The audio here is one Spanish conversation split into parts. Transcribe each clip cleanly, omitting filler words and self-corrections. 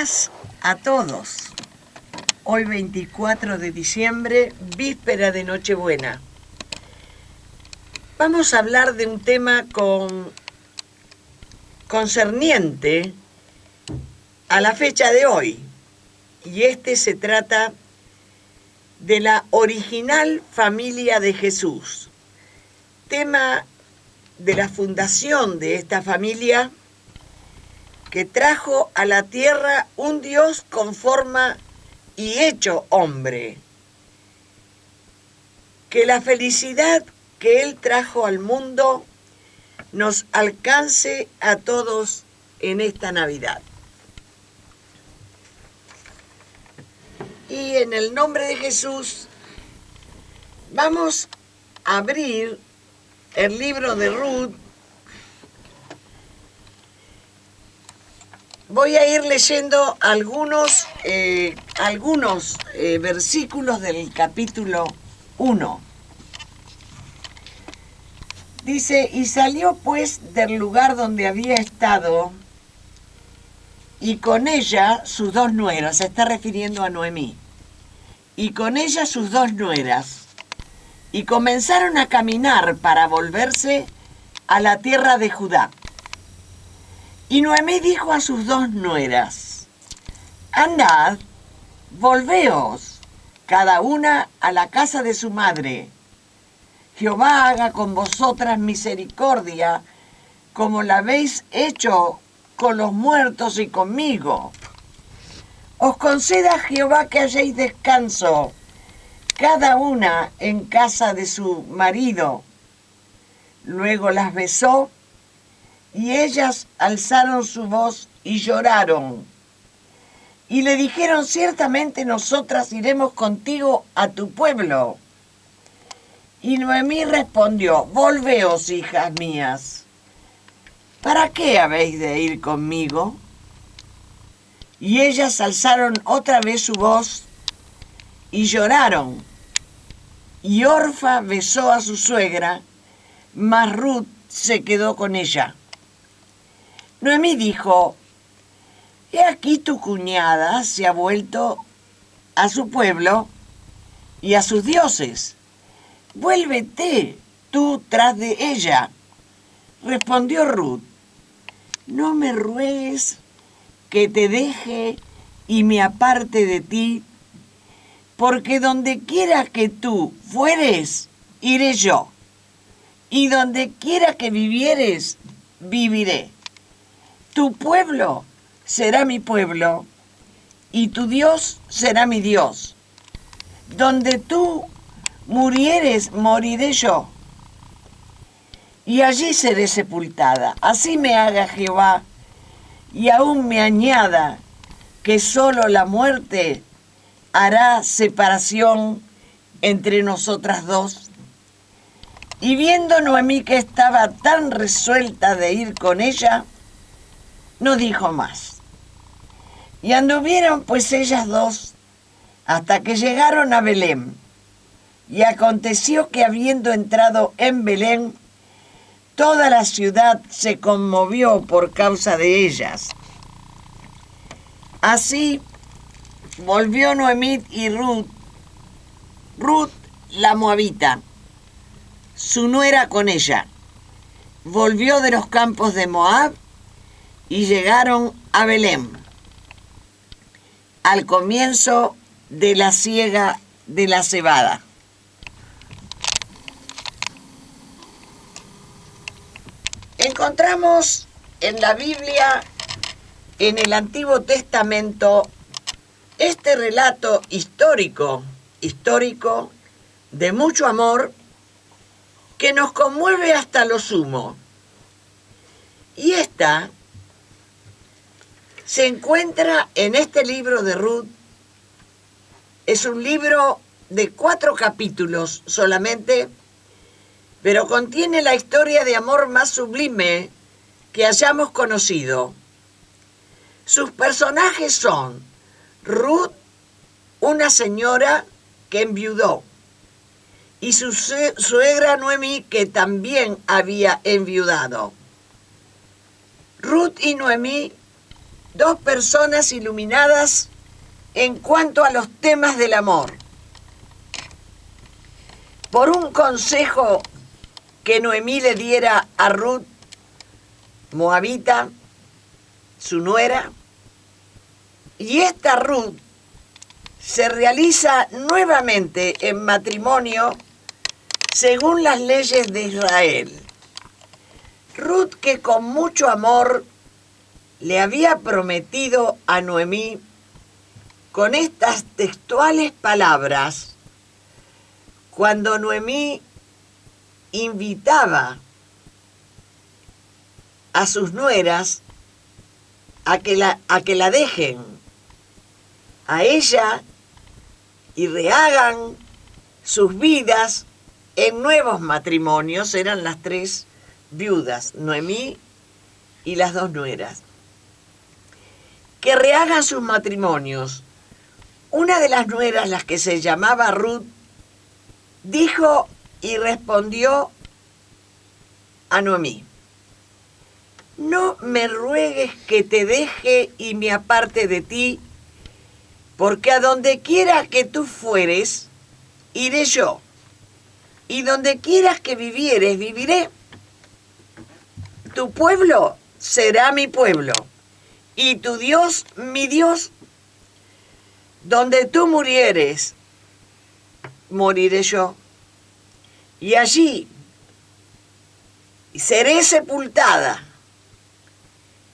días a todos. Hoy 24 de diciembre, víspera de Nochebuena. Vamos a hablar de un tema concerniente a la fecha de hoy. Y se trata de la original familia de Jesús. Tema de la fundación de esta familia que trajo a la tierra un Dios con forma y hecho hombre. Que la felicidad que Él trajo al mundo nos alcance a todos en esta Navidad. Y en el nombre de Jesús vamos a abrir el libro de Ruth. Voy a ir leyendo algunos versículos del capítulo 1. Dice, y salió pues del lugar donde había estado, y con ella sus dos nueras, se está refiriendo a Noemí, y con ella sus dos nueras, y comenzaron a caminar para volverse a la tierra de Judá. Y Noemí dijo a sus dos nueras, andad, volveos, cada una a la casa de su madre. Jehová haga con vosotras misericordia, como la habéis hecho con los muertos y conmigo. Os conceda Jehová que halléis descanso, cada una en casa de su marido. Luego las besó, y ellas alzaron su voz y lloraron. Y le dijeron, ciertamente nosotras iremos contigo a tu pueblo. Y Noemí respondió, volveos, hijas mías. ¿Para qué habéis de ir conmigo? Y ellas alzaron otra vez su voz y lloraron. Y Orfa besó a su suegra, mas Ruth se quedó con ella. Noemí dijo, he aquí tu cuñada se ha vuelto a su pueblo y a sus dioses. Vuélvete tú tras de ella. Respondió Ruth, no me ruegues que te deje y me aparte de ti, porque donde quiera que tú fueres, iré yo, y donde quiera que vivieres, viviré. Tu pueblo será mi pueblo, y tu Dios será mi Dios. Donde tú murieres, moriré yo, y allí seré sepultada. Así me haga Jehová, y aún me añada que solo la muerte hará separación entre nosotras dos. Y viendo Noemí que estaba tan resuelta de ir con ella, no dijo más. Y anduvieron pues ellas dos hasta que llegaron a Belén. Y aconteció que habiendo entrado en Belén, toda la ciudad se conmovió por causa de ellas. Así volvió Noemí y Ruth la moabita, su nuera con ella. Volvió de los campos de Moab y llegaron a Belén, al comienzo de la siega de la cebada. Encontramos en la Biblia, en el Antiguo Testamento, este relato histórico de mucho amor que nos conmueve hasta lo sumo. Y esta se encuentra en este libro de Ruth. Es un libro de 4 capítulos solamente, pero contiene la historia de amor más sublime que hayamos conocido. Sus personajes son Ruth, una señora que enviudó, y su suegra Noemí, que también había enviudado. Ruth y Noemí dos personas iluminadas en cuanto a los temas del amor. Por un consejo que Noemí le diera a Ruth, moabita, su nuera, y esta Ruth se realiza nuevamente en matrimonio según las leyes de Israel. Ruth, que con mucho amor le había prometido a Noemí con estas textuales palabras, cuando Noemí invitaba a sus nueras a que la dejen a ella y rehagan sus vidas en nuevos matrimonios. Eran las tres viudas, Noemí y las dos nueras, que rehagan sus matrimonios. Una de las nueras, las que se llamaba Ruth, dijo y respondió a Noemí: no me ruegues que te deje y me aparte de ti, porque a donde quiera que tú fueres, iré yo, y donde quieras que vivieres, viviré. Tu pueblo será mi pueblo, y tu Dios mi Dios. Donde tú murieres, moriré yo, y allí seré sepultada.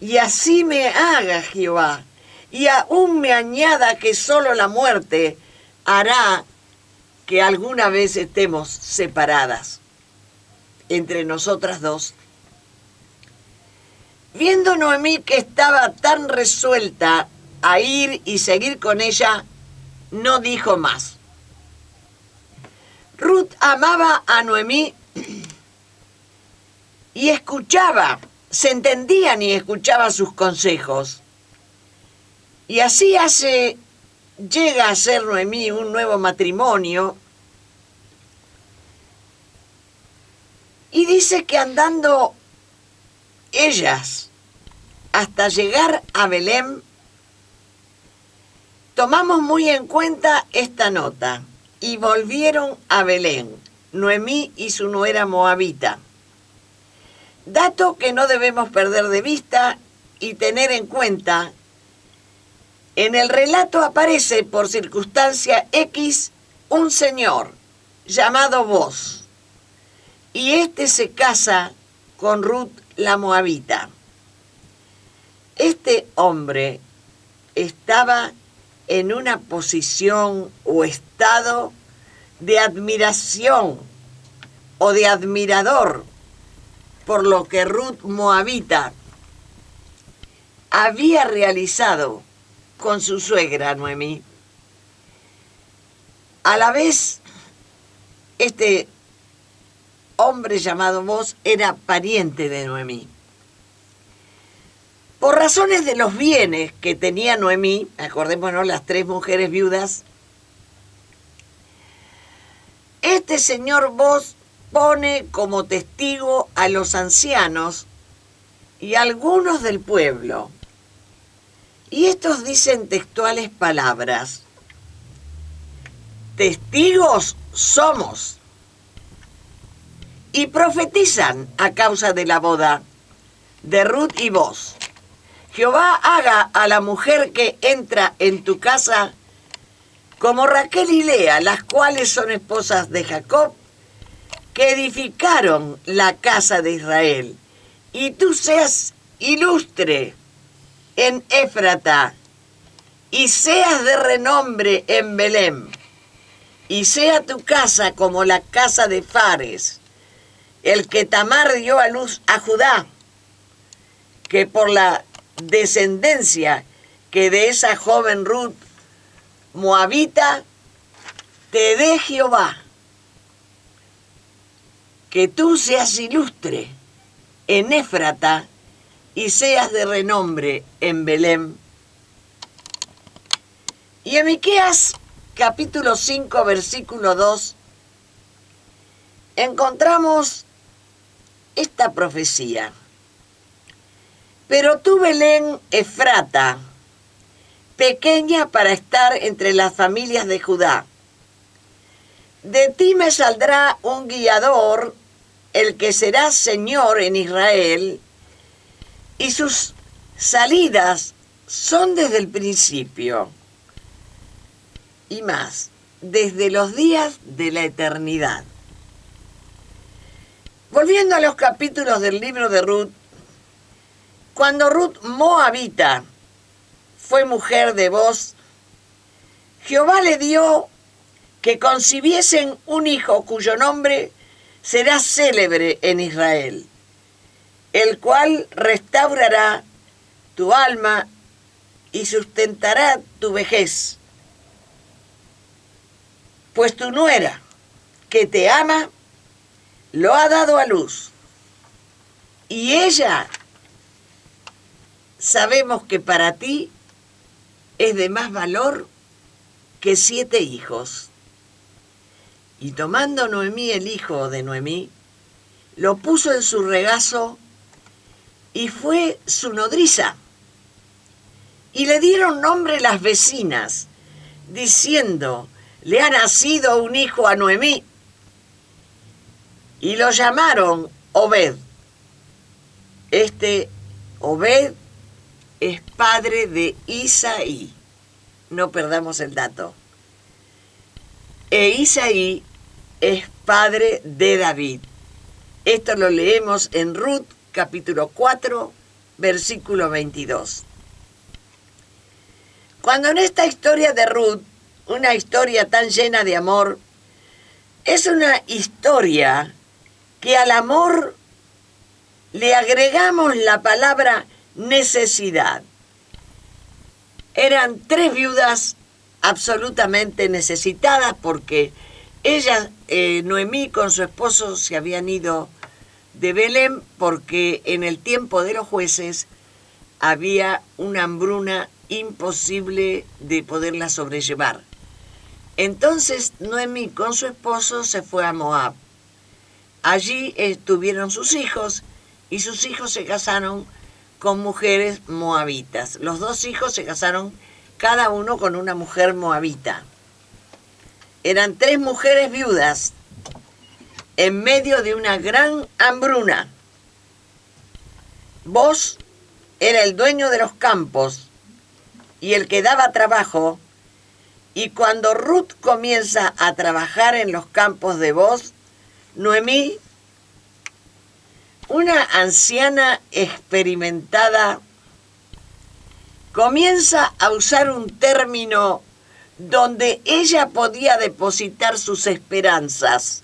Y así me haga Jehová, y aún me añada que solo la muerte hará que alguna vez estemos separadas entre nosotras dos. Viendo Noemí que estaba tan resuelta a ir y seguir con ella, no dijo más. Ruth amaba a Noemí y escuchaba, se entendían y escuchaba sus consejos. Y así llega a ser Noemí un nuevo matrimonio. Y dice que andando ellas hasta llegar a Belén, tomamos muy en cuenta esta nota: y volvieron a Belén, Noemí y su nuera moabita. Dato que no debemos perder de vista y tener en cuenta. En el relato aparece por circunstancia X un señor llamado Boz, y este se casa con Ruth la moabita. Este hombre estaba en una posición o estado de admiración o de admirador por lo que Ruth moabita había realizado con su suegra Noemí. A la vez, este hombre llamado Boz era pariente de Noemí. Por razones de los bienes que tenía Noemí, acordémonos las tres mujeres viudas, este señor Boz pone como testigo a los ancianos y a algunos del pueblo. Y estos dicen textuales palabras: testigos somos, y profetizan a causa de la boda de Ruth y Boz. Jehová haga a la mujer que entra en tu casa como Raquel y Lea, las cuales son esposas de Jacob, que edificaron la casa de Israel, y tú seas ilustre en Éfrata, y seas de renombre en Belén, y sea tu casa como la casa de Fares, el que Tamar dio a luz a Judá, que por la descendencia que de esa joven Ruth moabita te dé Jehová, que tú seas ilustre en Éfrata y seas de renombre en Belén. Y en Miqueas capítulo 5 versículo 2 encontramos esta profecía: Pero tú, Belén Efrata, pequeña para estar entre las familias de Judá, de ti me saldrá un guiador, el que será Señor en Israel, y sus salidas son desde el principio, y más, desde los días de la eternidad. Volviendo a los capítulos del libro de Ruth, cuando Ruth moabita fue mujer de Booz, Jehová le dio que concibiesen un hijo cuyo nombre será célebre en Israel, el cual restaurará tu alma y sustentará tu vejez. Pues tu nuera, que te ama, lo ha dado a luz. Y ella, sabemos que para ti es de más valor que 7 hijos. Y tomando Noemí el hijo de Noemí, lo puso en su regazo y fue su nodriza. Y le dieron nombre las vecinas, diciendo, le ha nacido un hijo a Noemí. Y lo llamaron Obed. Este Obed es padre de Isaí. No perdamos el dato. E Isaí es padre de David. Esto lo leemos en Ruth, capítulo 4, versículo 22. Cuando en esta historia de Ruth, una historia tan llena de amor, es una historia que al amor le agregamos la palabra necesidad. Eran 3 viudas absolutamente necesitadas porque ella, Noemí con su esposo se habían ido de Belén porque en el tiempo de los jueces había una hambruna imposible de poderla sobrellevar. Entonces Noemí con su esposo se fue a Moab. Allí tuvieron sus hijos y sus hijos se casaron con mujeres moabitas. Los 2 hijos se casaron cada uno con una mujer moabita. Eran 3 mujeres viudas en medio de una gran hambruna. Booz era el dueño de los campos y el que daba trabajo, y cuando Ruth comienza a trabajar en los campos de Booz, Noemí, una anciana experimentada, comienza a usar un término donde ella podía depositar sus esperanzas.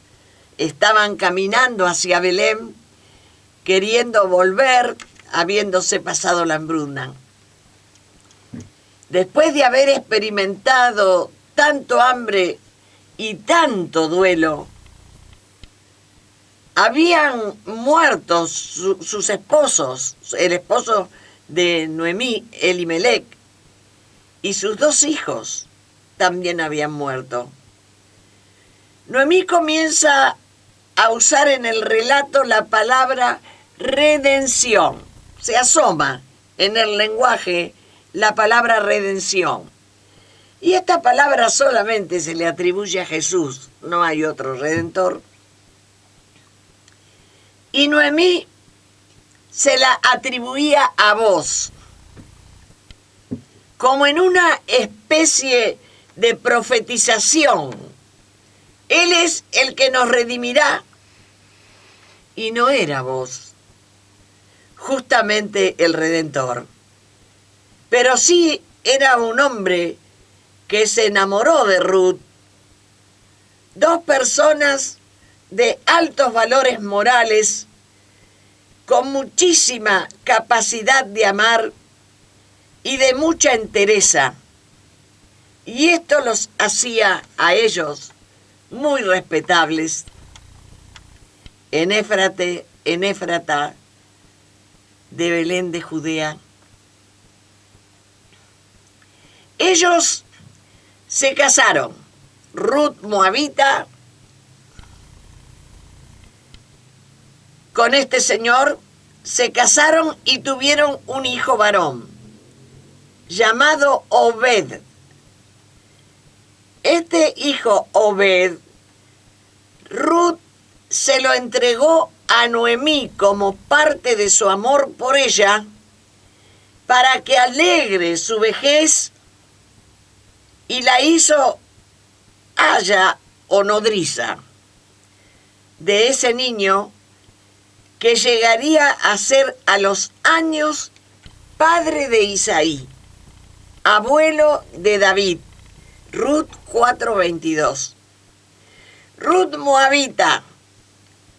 Estaban caminando hacia Belén, queriendo volver, habiéndose pasado la hambruna. Después de haber experimentado tanto hambre y tanto duelo, habían muerto sus esposos, el esposo de Noemí, Elimelec, y sus 2 hijos también habían muerto. Noemí comienza a usar en el relato la palabra redención. Se asoma en el lenguaje la palabra redención. Y esta palabra solamente se le atribuye a Jesús, no hay otro redentor. Y Noemí se la atribuía a Booz, como en una especie de profetización. Él es el que nos redimirá. Y no era Booz, justamente el Redentor. Pero sí era un hombre que se enamoró de Ruth. 2 personas de altos valores morales, con muchísima capacidad de amar y de mucha entereza. Y esto los hacía a ellos muy respetables. En Éfrata de Belén de Judea. Ellos se casaron. Ruth moabita con este señor se casaron y tuvieron un hijo varón, llamado Obed. Este hijo Obed, Ruth se lo entregó a Noemí como parte de su amor por ella, para que alegre su vejez, y la hizo haya o nodriza de ese niño que llegaría a ser a los años padre de Isaí, abuelo de David. Ruth 4:22. Ruth moabita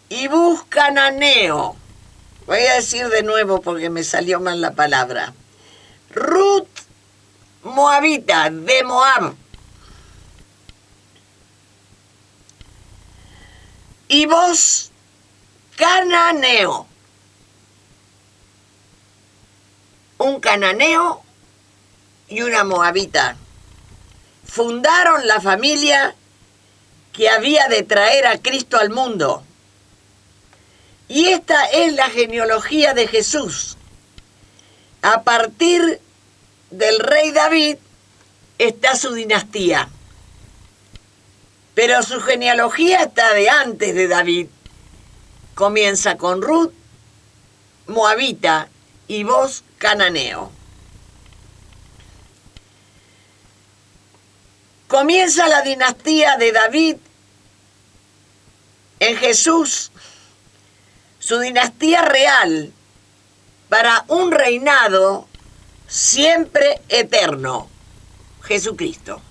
y Buz cananeo. Voy a decir de nuevo porque me salió mal la palabra. Ruth moabita de Moab. Y Buz cananeo. Un cananeo y una moabita fundaron la familia que había de traer a Cristo al mundo. Y esta es la genealogía de Jesús. A partir del rey David está su dinastía. Pero su genealogía está de antes de David. Comienza con Ruth, moabita, y Buz cananeo. Comienza la dinastía de David en Jesús, su dinastía real, para un reinado siempre eterno, Jesucristo.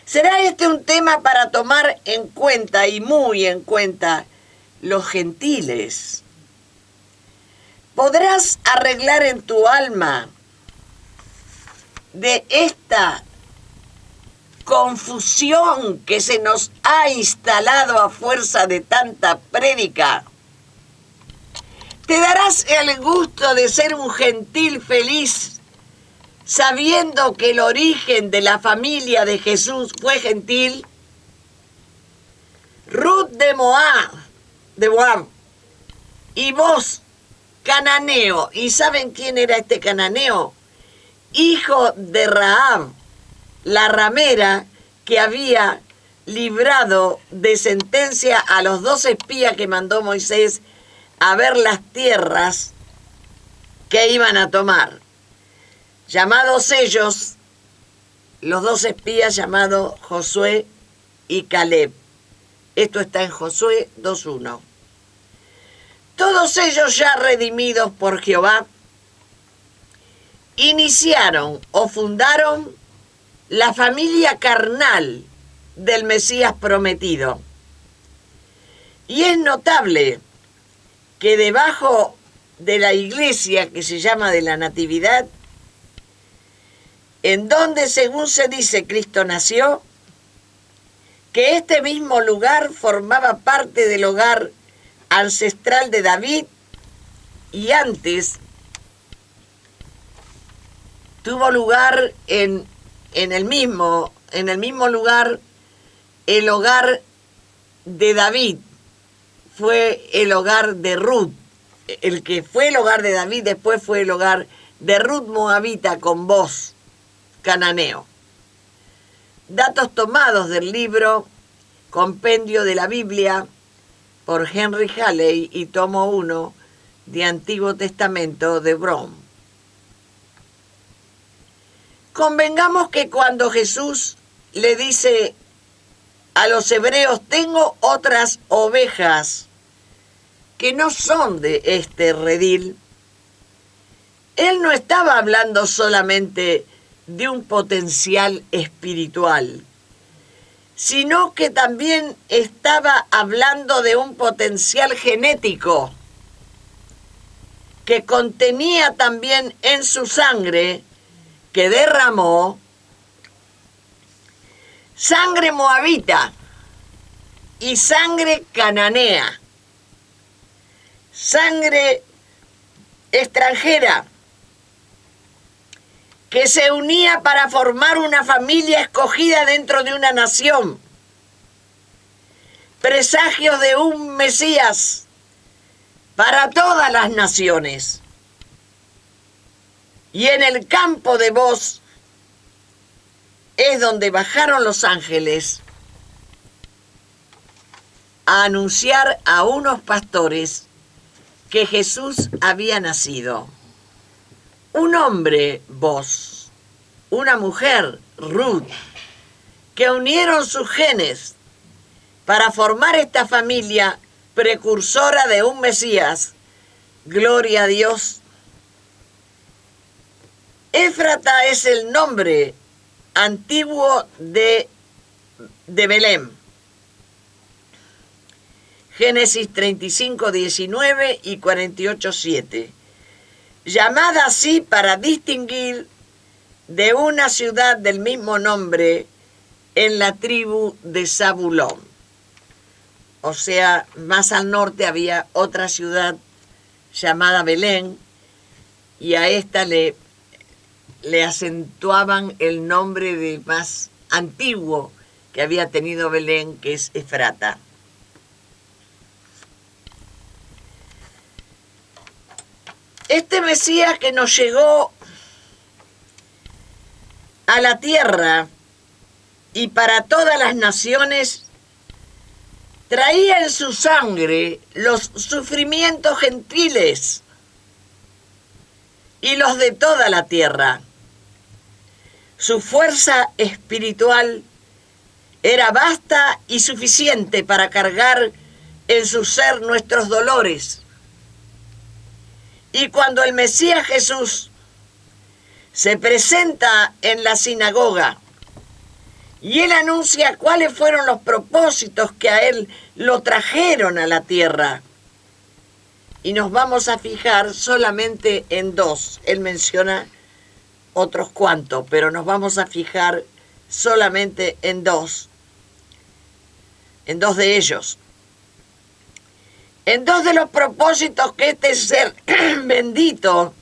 ¿Será este un tema para tomar en cuenta, y muy en cuenta, los gentiles? ¿Podrás arreglar en tu alma de esta confusión que se nos ha instalado a fuerza de tanta prédica? ¿Te darás el gusto de ser un gentil feliz sabiendo que el origen de la familia de Jesús fue gentil? Ruth de Moab, y Buz cananeo. ¿Y saben quién era este cananeo? Hijo de Rahab, la ramera que había librado de sentencia a los 2 espías que mandó Moisés a ver las tierras que iban a tomar. Llamados ellos, los 2 espías llamados Josué y Caleb. Esto está en Josué 2:1. Todos ellos ya redimidos por Jehová, iniciaron o fundaron la familia carnal del Mesías prometido. Y es notable que debajo de la iglesia que se llama de la Natividad, en donde según se dice Cristo nació, que este mismo lugar formaba parte del hogar ancestral de David, y antes tuvo lugar en el mismo lugar, el hogar de David fue el hogar de Ruth. El que fue el hogar de David después fue el hogar de Ruth moabita con Buz cananeo. Datos tomados del libro Compendio de la Biblia por Henry Halley y tomo 1 de Antiguo Testamento de Brown. Convengamos que cuando Jesús le dice a los hebreos, tengo otras ovejas que no son de este redil, él no estaba hablando solamente de un potencial espiritual, sino que también estaba hablando de un potencial genético que contenía también en su sangre, que derramó, sangre moabita y sangre cananea, sangre extranjera, que se unía para formar una familia escogida dentro de una nación. Presagios de un Mesías para todas las naciones. Y en el campo de voz es donde bajaron los ángeles a anunciar a unos pastores que Jesús había nacido. Un hombre, Boz, una mujer, Ruth, que unieron sus genes para formar esta familia precursora de un Mesías. Gloria a Dios. Éfrata es el nombre antiguo de Belén. Génesis 35, 19 y 48, 7. Llamada así para distinguir de una ciudad del mismo nombre en la tribu de Zabulón. O sea, más al norte había otra ciudad llamada Belén, y a esta le acentuaban el nombre de más antiguo que había tenido Belén, que es Efrata. Este Mesías que nos llegó a la tierra y para todas las naciones, traía en su sangre los sufrimientos gentiles y los de toda la tierra. Su fuerza espiritual era vasta y suficiente para cargar en su ser nuestros dolores. Y cuando el Mesías Jesús se presenta en la sinagoga y él anuncia cuáles fueron los propósitos que a él lo trajeron a la tierra, y nos vamos a fijar solamente en dos. Él menciona otros cuantos, pero nos vamos a fijar solamente en dos de ellos. En dos de los propósitos que este ser bendito,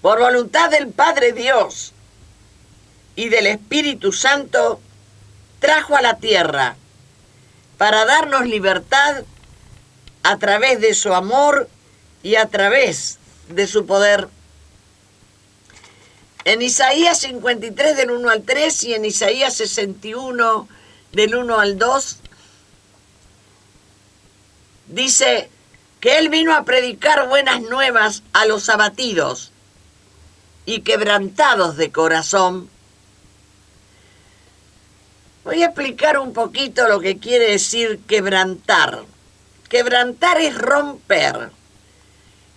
por voluntad del Padre Dios y del Espíritu Santo, trajo a la tierra para darnos libertad a través de su amor y a través de su poder. En Isaías 53 del 1 al 3 y en Isaías 61 del 1 al 2, dice que él vino a predicar buenas nuevas a los abatidos y quebrantados de corazón. Voy a explicar un poquito lo que quiere decir quebrantar. Quebrantar es romper,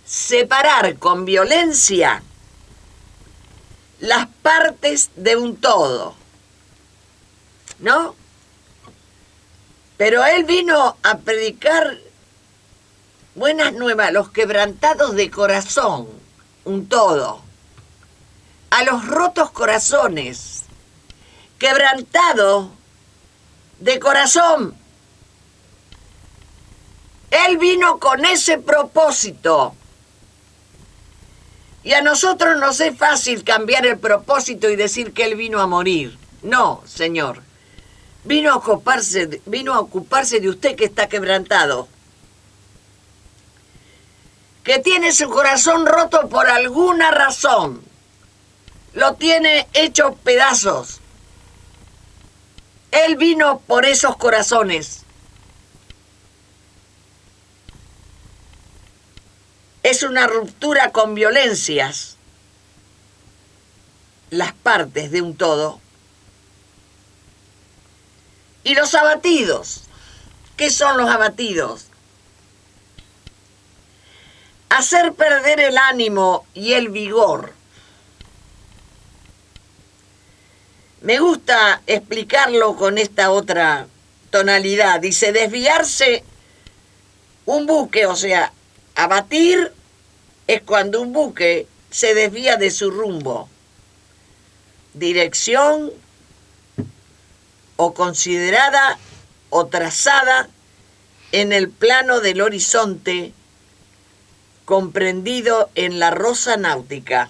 separar con violencia las partes de un todo, ¿no? Pero él vino a predicar buenas nuevas a los quebrantados de corazón, un todo, a los rotos corazones, quebrantado de corazón. Él vino con ese propósito. Y a nosotros nos es fácil cambiar el propósito y decir que él vino a morir. No, Señor. Vino a ocuparse de usted que está quebrantado, que tiene su corazón roto por alguna razón. Lo tiene hecho pedazos. Él vino por esos corazones. Es una ruptura con violencias, las partes de un todo. Y los abatidos. ¿Qué son los abatidos? Hacer perder el ánimo y el vigor. Me gusta explicarlo con esta otra tonalidad. Dice, desviarse un buque, o sea, abatir es cuando un buque se desvía de su rumbo, dirección o considerada o trazada en el plano del horizonte comprendido en la rosa náutica.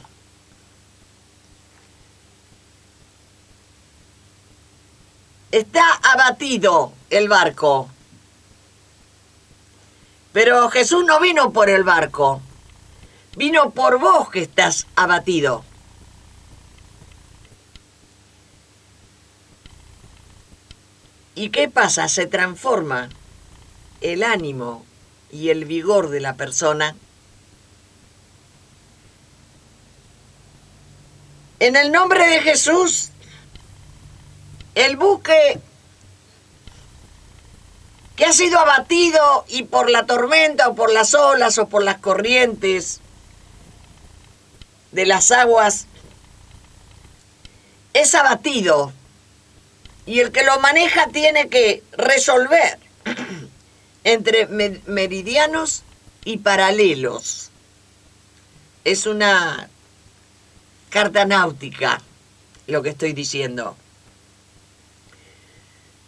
Está abatido el barco. Pero Jesús no vino por el barco, vino por vos que estás abatido. ¿Y qué pasa? Se transforma el ánimo y el vigor de la persona. En el nombre de Jesús, el buque que ha sido abatido y por la tormenta o por las olas o por las corrientes de las aguas, es abatido. Y el que lo maneja tiene que resolver entre meridianos y paralelos. Es una carta náutica lo que estoy diciendo.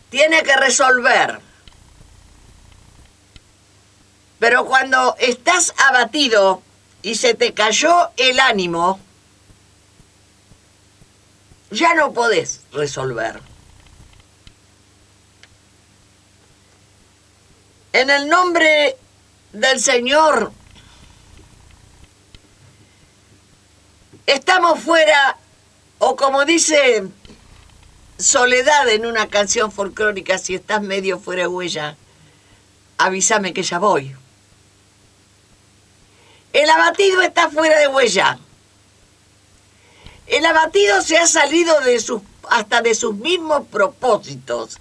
Tiene que resolver. Pero cuando estás abatido y se te cayó el ánimo, ya no podés resolver. En el nombre del Señor, estamos fuera, o como dice Soledad en una canción folclórica, si estás medio fuera de huella, avísame que ya voy. El abatido está fuera de huella. El abatido se ha salido hasta de sus mismos propósitos.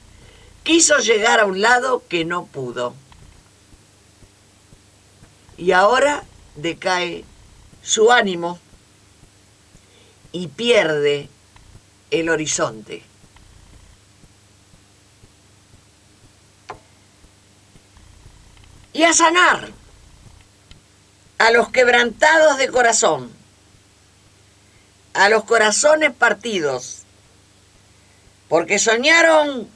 Quiso llegar a un lado que no pudo. Y ahora decae su ánimo y pierde el horizonte. Y a sanar a los quebrantados de corazón, a los corazones partidos, porque soñaron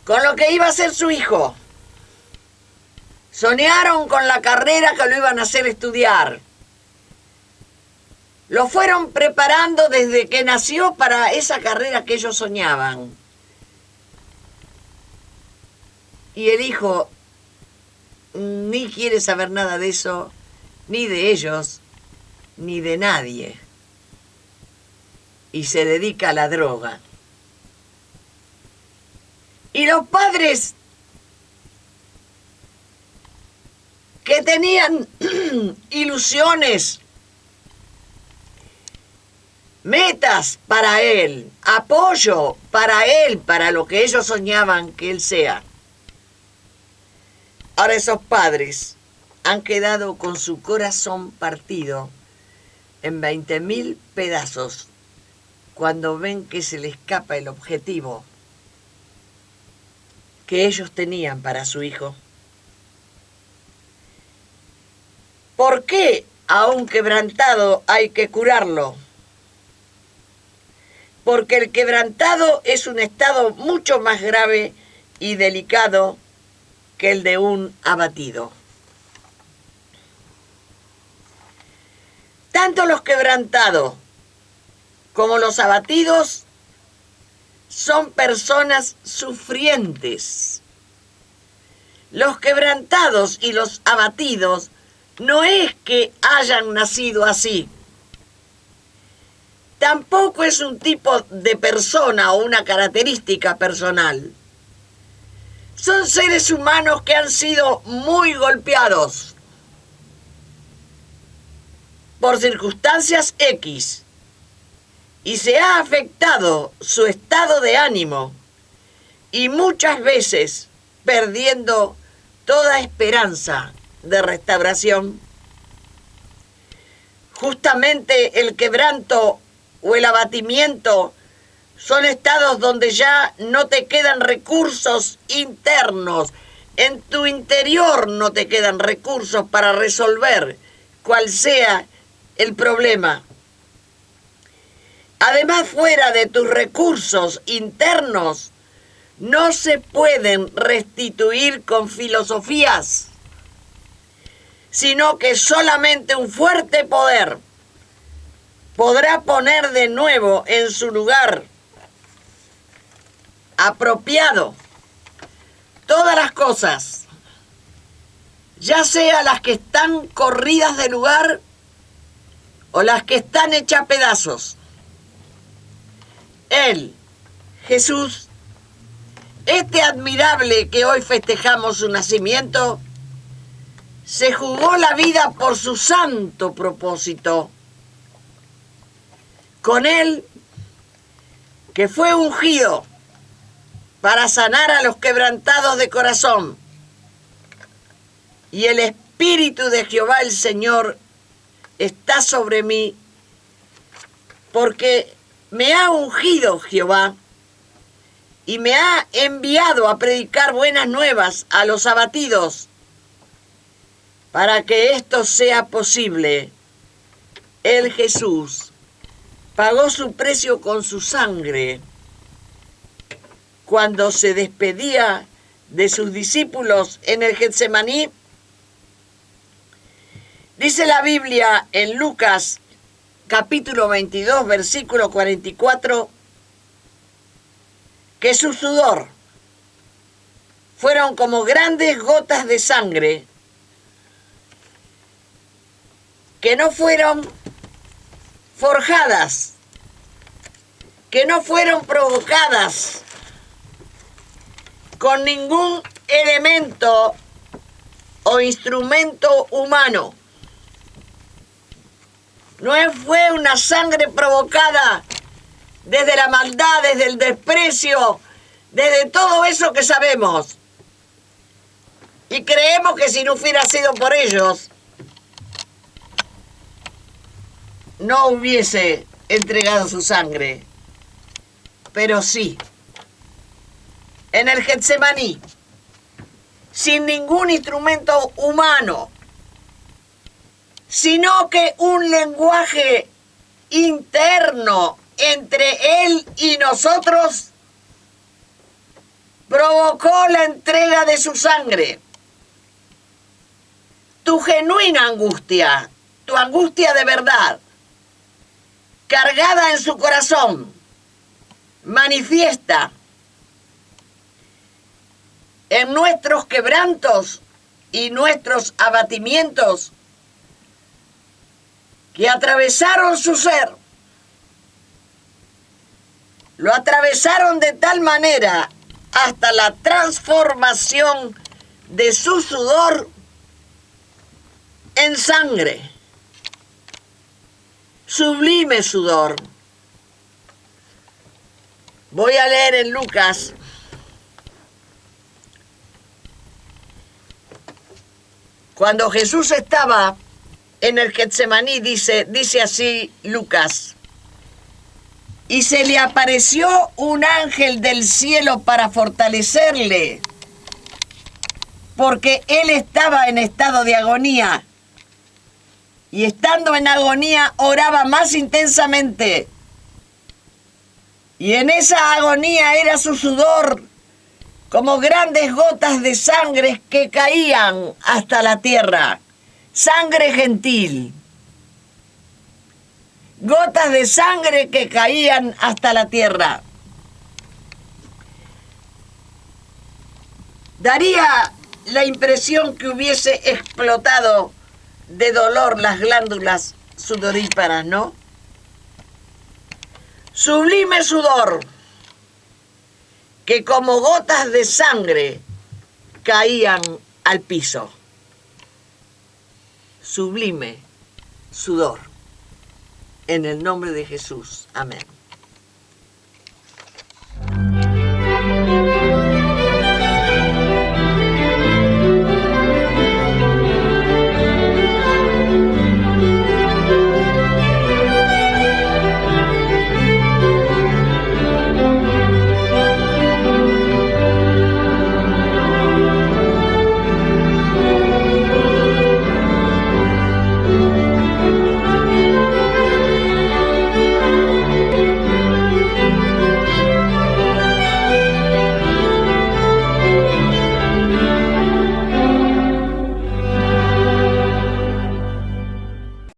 con lo que iba a ser su hijo. Soñaron con la carrera que lo iban a hacer estudiar. Lo fueron preparando desde que nació para esa carrera que ellos soñaban. Y el hijo ni quiere saber nada de eso, ni de ellos, ni de nadie. Y se dedica a la droga. Y los padres que tenían ilusiones, metas para él, apoyo para él, para lo que ellos soñaban que él sea. Ahora esos padres han quedado con su corazón partido en 20.000 pedazos cuando ven que se le escapa el objetivo que ellos tenían para su hijo. ¿Por qué a un quebrantado hay que curarlo? Porque el quebrantado es un estado mucho más grave y delicado que el de un abatido. Tanto los quebrantados como los abatidos son personas sufrientes. Los quebrantados y los abatidos no es que hayan nacido así. Tampoco es un tipo de persona o una característica personal. Son seres humanos que han sido muy golpeados por circunstancias X y se ha afectado su estado de ánimo y muchas veces perdiendo toda esperanza de restauración. Justamente el quebranto o el abatimiento son estados donde ya no te quedan recursos internos. En tu interior no te quedan recursos para resolver cual sea el problema. Además, fuera de tus recursos internos, no se pueden restituir con filosofías, sino que solamente un fuerte poder podrá poner de nuevo en su lugar apropiado todas las cosas, ya sea las que están corridas de lugar o las que están hechas pedazos. Él, Jesús, este admirable que hoy festejamos su nacimiento, se jugó la vida por su santo propósito. Con él, que fue ungido para sanar a los quebrantados de corazón, y el Espíritu de Jehová el Señor está sobre mí, porque me ha ungido Jehová y me ha enviado a predicar buenas nuevas a los abatidos, para que esto sea posible. Él, Jesús, pagó su precio con su sangre cuando se despedía de sus discípulos en el Getsemaní. Dice la Biblia en Lucas capítulo 22, versículo 44, que su sudor fueron como grandes gotas de sangre que no fueron forjadas, que no fueron provocadas con ningún elemento o instrumento humano. No fue una sangre provocada desde la maldad, desde el desprecio, desde todo eso que sabemos. Y creemos que si no hubiera sido por ellos, no hubiese entregado su sangre. Pero sí, en el Getsemaní, sin ningún instrumento humano, sino que un lenguaje interno entre él y nosotros, provocó la entrega de su sangre. Tu genuina angustia, tu angustia de verdad, cargada en su corazón, manifiesta en nuestros quebrantos y nuestros abatimientos que atravesaron su ser. Lo atravesaron de tal manera hasta la transformación de su sudor en sangre. Sublime sudor. Voy a leer en Lucas cuando Jesús estaba en el Getsemaní, dice así Lucas: y se le apareció un ángel del cielo para fortalecerle, porque él estaba en estado de agonía, y estando en agonía oraba más intensamente, y en esa agonía era su sudor como grandes gotas de sangre que caían hasta la tierra, sangre gentil. Gotas de sangre que caían hasta la tierra. Daría la impresión que hubiese explotado de dolor las glándulas sudoríparas, ¿no? Sublime sudor, que como gotas de sangre caían al piso. Sublime sudor. En el nombre de Jesús. Amén.